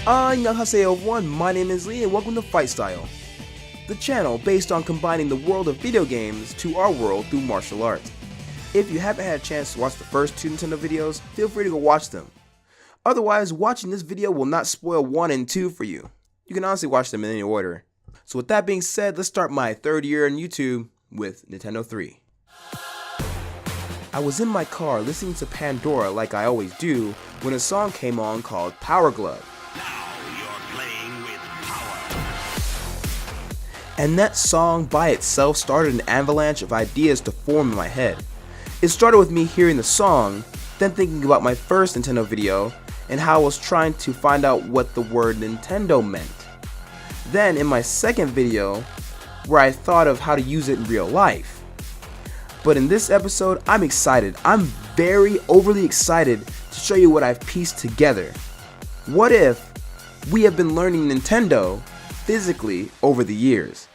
Annyeonghaseyo everyone, my name is Lee and welcome to Fight Style, the channel based on combining the world of video games to our world through martial arts. If you haven't had a chance to watch the first two Nintendo videos, feel free to go watch them. Otherwise, watching this video will not spoil 1 and 2 for you. You can honestly watch them in any order. So with that being said, let's start my third year on YouTube with Nintendo 3. I was in my car listening to Pandora like I always do when a song came on called Power Glove. Now you're playing with power. And that song by itself started an avalanche of ideas to form in my head. It started with me hearing the song, then thinking about my first Nintendo video and how I was trying to find out what the word Nintendo meant. Then in my second video, where I thought of how to use it in real life. But in this episode, I'm excited. I'm very overly excited to show you what I've pieced together. What if we have been learning Nintendo physically over the years?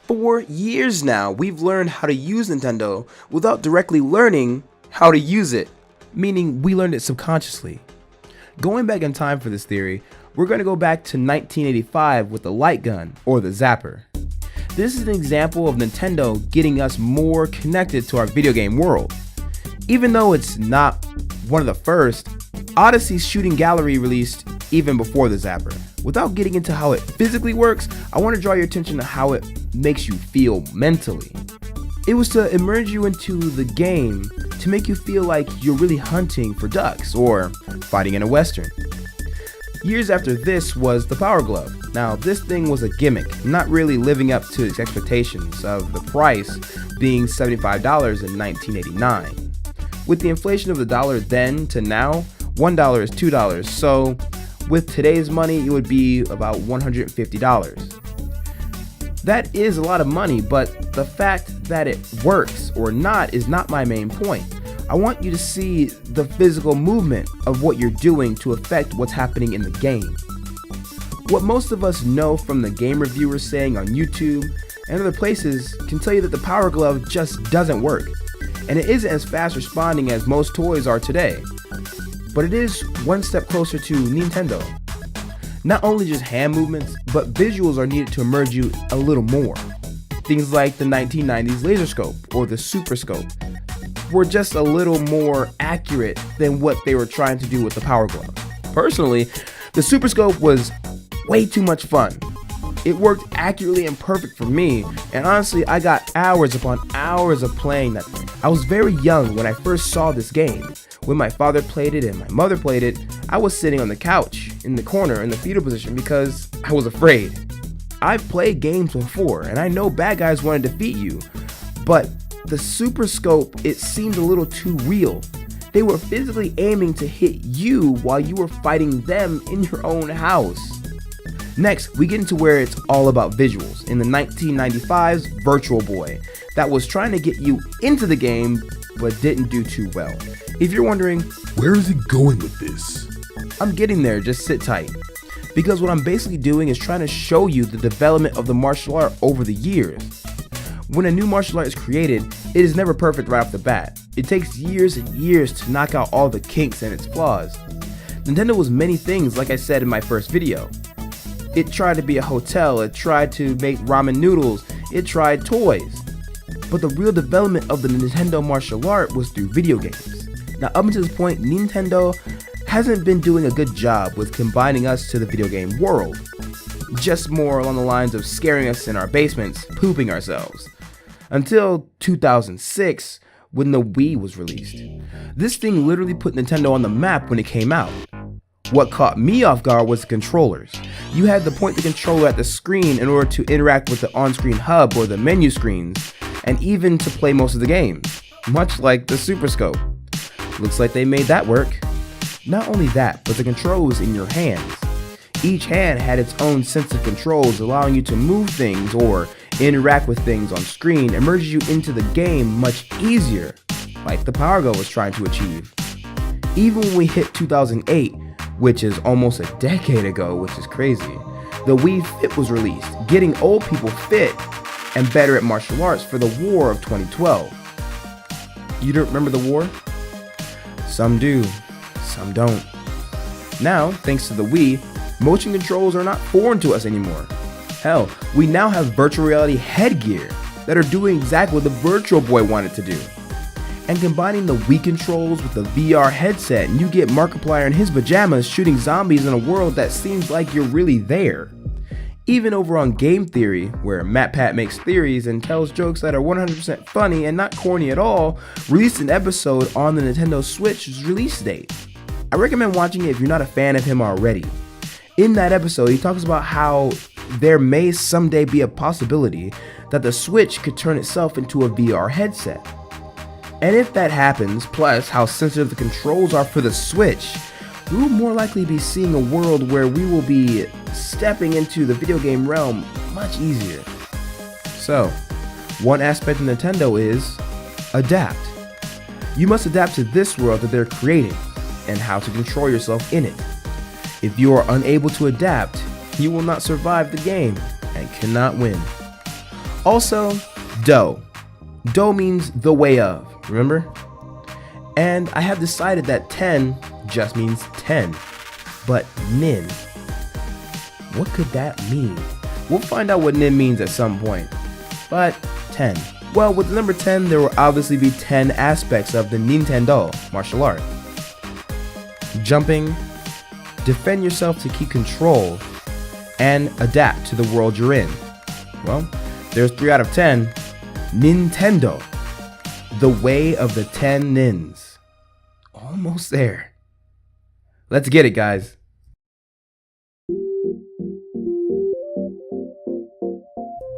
For years now, we've learned how to use Nintendo without directly learning how to use it, meaning we learned it subconsciously. Going back in time for this theory, we're going to go back to 1985 with the light gun, or the zapper. This is an example of Nintendo getting us more connected to our video game world. Even though it's not one of the first, Odyssey's shooting gallery released even before the zapper. Without getting into how it physically works, I want to draw your attention to how it makes you feel mentally. It was to immerse you into the game to make you feel like you're really hunting for ducks or fighting in a western. Years after this was the Power Glove. Now this thing was a gimmick, not really living up to its expectations of the price being $75 in 1989. With the inflation of the dollar then to now, $1 is $2, so with today's money it would be about $150. That is a lot of money, but the fact that it works or not is not my main point. I want you to see the physical movement of what you're doing to affect what's happening in the game. What most of us know from the game reviewers saying on YouTube and other places can tell you that the Power Glove just doesn't work, and it isn't as fast responding as most toys are today. But it is one step closer to Nintendo. Not only just hand movements, but visuals are needed to immerse you a little more. Things like the 1990s laser scope or the super scope were just a little more accurate than what they were trying to do with the Power Glove. Personally, the super scope was way too much fun. It worked accurately and perfect for me, and honestly I got hours upon hours of playing that thing. I was very young when I first saw this game. When my father played it and my mother played it, I was sitting on the couch in the corner in the fetal position because I was afraid. I've played games before and I know bad guys want to defeat you, but the super scope, it seemed a little too real. They were physically aiming to hit you while you were fighting them in your own house. Next, we get into where it's all about visuals in the 1995's Virtual Boy that was trying to get you into the game but didn't do too well. If you're wondering, where is it going with this? I'm getting there, just sit tight. Because what I'm basically doing is trying to show you the development of the martial art over the years. When a new martial art is created, it is never perfect right off the bat. It takes years and years to knock out all the kinks and its flaws. Nintendo was many things, like I said in my first video. It tried to be a hotel, it tried to make ramen noodles, it tried toys. But the real development of the Nintendo martial art was through video games. Now up until this point, Nintendo hasn't been doing a good job with combining us to the video game world. Just more along the lines of scaring us in our basements, pooping ourselves. Until 2006, when the Wii was released. This thing literally put Nintendo on the map when it came out. What caught me off guard was the controllers. You had to point the controller at the screen in order to interact with the on-screen hub or the menu screens, and even to play most of the games, much like the Super Scope. Looks like they made that work. Not only that, but the control was in your hands. Each hand had its own sense of controls, allowing you to move things or interact with things on screen, immerses you into the game much easier, like the Power Glove was trying to achieve. Even when we hit 2008, which is almost a decade ago, which is crazy, the Wii Fit was released, getting old people fit and better at martial arts for the War of 2012. You don't remember the war? Some do, some don't. Now, thanks to the Wii, Motion controls are not foreign to us anymore. Hell, we now have virtual reality headgear that are doing exactly what the Virtual Boy wanted to do. And combining the Wii controls with the VR headset, and you get Markiplyer in his pajamas shooting zombies in a world that seems like you're really there. Even over on Game Theory, where MatPat makes theories and tells jokes that are 100% funny and not corny at all, released an episode on the Nintendo Switch's release date. I recommend watching it if you're not a fan of him already. In that episode, he talks about how there may someday be a possibility that the Switch could turn itself into a VR headset. And if that happens, plus how sensitive the controls are for the Switch, we will more likely be seeing a world where we will be stepping into the video game realm much easier. So, one aspect of Nintendo is adapt. You must adapt to this world that they're creating and how to control yourself in it. If you are unable to adapt, you will not survive the game and cannot win. Also, Do. Do means the way of, remember? And I have decided that 10 just means 10. But Nin, what could that mean? We'll find out what Nin means at some point. But 10. Well, with the number 10, there will obviously be 10 aspects of the Nintendo martial art. Jumping, defend yourself to keep control, and adapt to the world you're in. Well, there's 3 out of 10. Nintendo, the way of the 10 nins. Almost there. Let's get it, guys.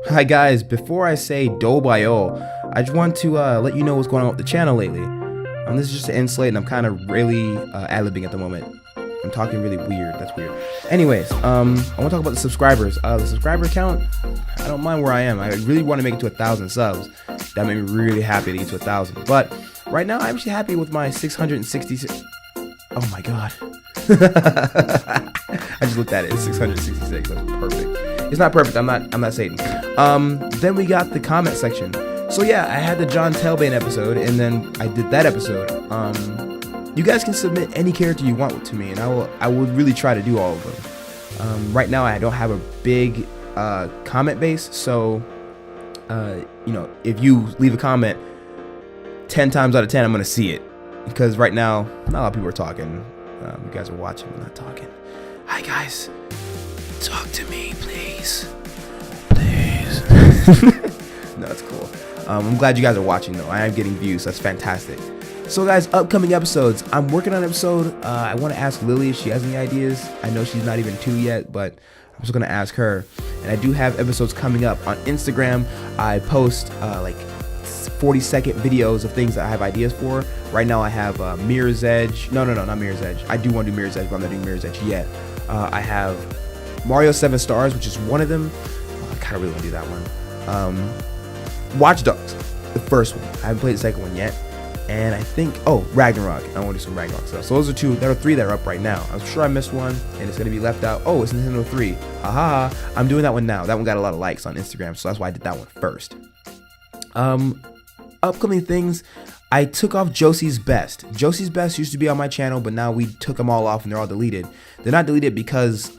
Hi guys, before I say do by o, I just want to let you know what's going on with the channel lately. This is just an end slate and I'm kind of really ad-libbing at the moment. I'm talking really weird, that's weird. Anyways, I want to talk about the subscribers. The subscriber count, I don't mind where I am. I really want to make it to 1,000 subs. That made me really happy to get to 1,000. But right now, I'm actually happy with my 666. Oh my god. I just looked at it. It's 666. That's perfect. It's not perfect. I'm not Satan. Then we got the comment section. So yeah, I had the John Telbane episode, and then I did that episode. You guys can submit any character you want to me, and I will really try to do all of them. Right now, I don't have a big comment base, so you know, if you leave a comment 10 times out of 10, I'm gonna see it, because right now not a lot of people are talking. You guys are watching, but not talking. Hi guys, talk to me, please. No, it's cool. I'm glad you guys are watching though. I am getting views, so that's fantastic. So guys, upcoming episodes. I'm working on an episode. I want to ask Lily if she has any ideas. I know she's not even 2 yet, but I'm just going to ask her. And I do have episodes coming up on Instagram. I post like 40-second videos of things that I have ideas for. Right now I have Mirror's Edge. No, not Mirror's Edge. I do want to do Mirror's Edge, but I'm not doing Mirror's Edge yet. I have Mario 7 Stars, which is one of them. I kind of really want to do that one. Watch Dogs, the first one. I haven't played the second one yet. And I think, Ragnarok. I want to do some Ragnarok stuff. So those are 2. There are 3 that are up right now. I'm sure I missed one, and it's going to be left out. Oh, it's Nintendo 3. Aha. I'm doing that one now. That one got a lot of likes on Instagram, so that's why I did that one first. Upcoming things, I took off Josie's Best. Josie's Best used to be on my channel, but now we took them all off, and they're all deleted. They're not deleted because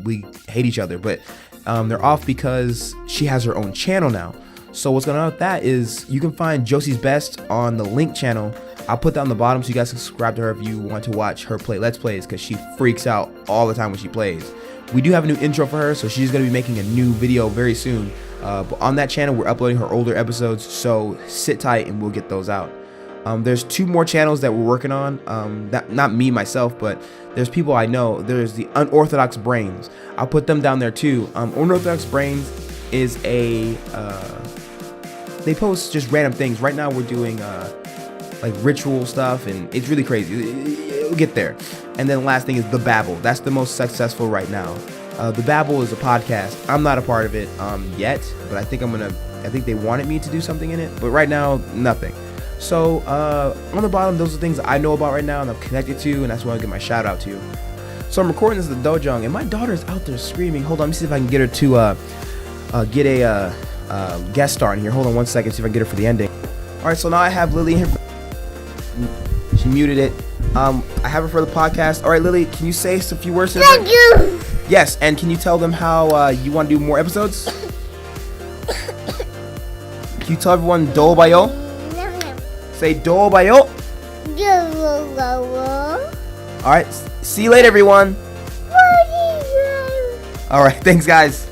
we hate each other, but they're off because she has her own channel now. So what's going on with that is you can find Josie's Best on the link channel. I'll put that on the bottom so you guys can subscribe to her if you want to watch her play Let's Plays, because she freaks out all the time when she plays. We do have a new intro for her, so she's going to be making a new video very soon. But on that channel, we're uploading her older episodes, so sit tight and we'll get those out. There's 2 more channels that we're working on. Not me, myself, but there's people I know. There's the Unorthodox Brains. I'll put them down there too. Unorthodox Brains is a... they post just random things. Right now we're doing like ritual stuff, and it's really crazy. We'll get there. And then the last thing is the Babble. That's the most successful right now. The Babble is a podcast. I'm not a part of it yet, but I think they wanted me to do something in it, but right now nothing. So on the bottom, those are things I know about right now and I'm connected to, and that's why I give my shout out to. So I'm recording this at the Dojang, and my daughter's out there screaming. Hold on, let me see if I can get her to get a guest star in here. Hold on one second, see if I can get her for the ending. Alright, so now I have Lily in here. She muted it. I have her for the podcast. Alright, Lily, can you say a few words to Thank you. Yes, and can you tell them how you want to do more episodes? Can you tell everyone do bayo? Say do bayo. Alright, see you later everyone. Alright, thanks guys.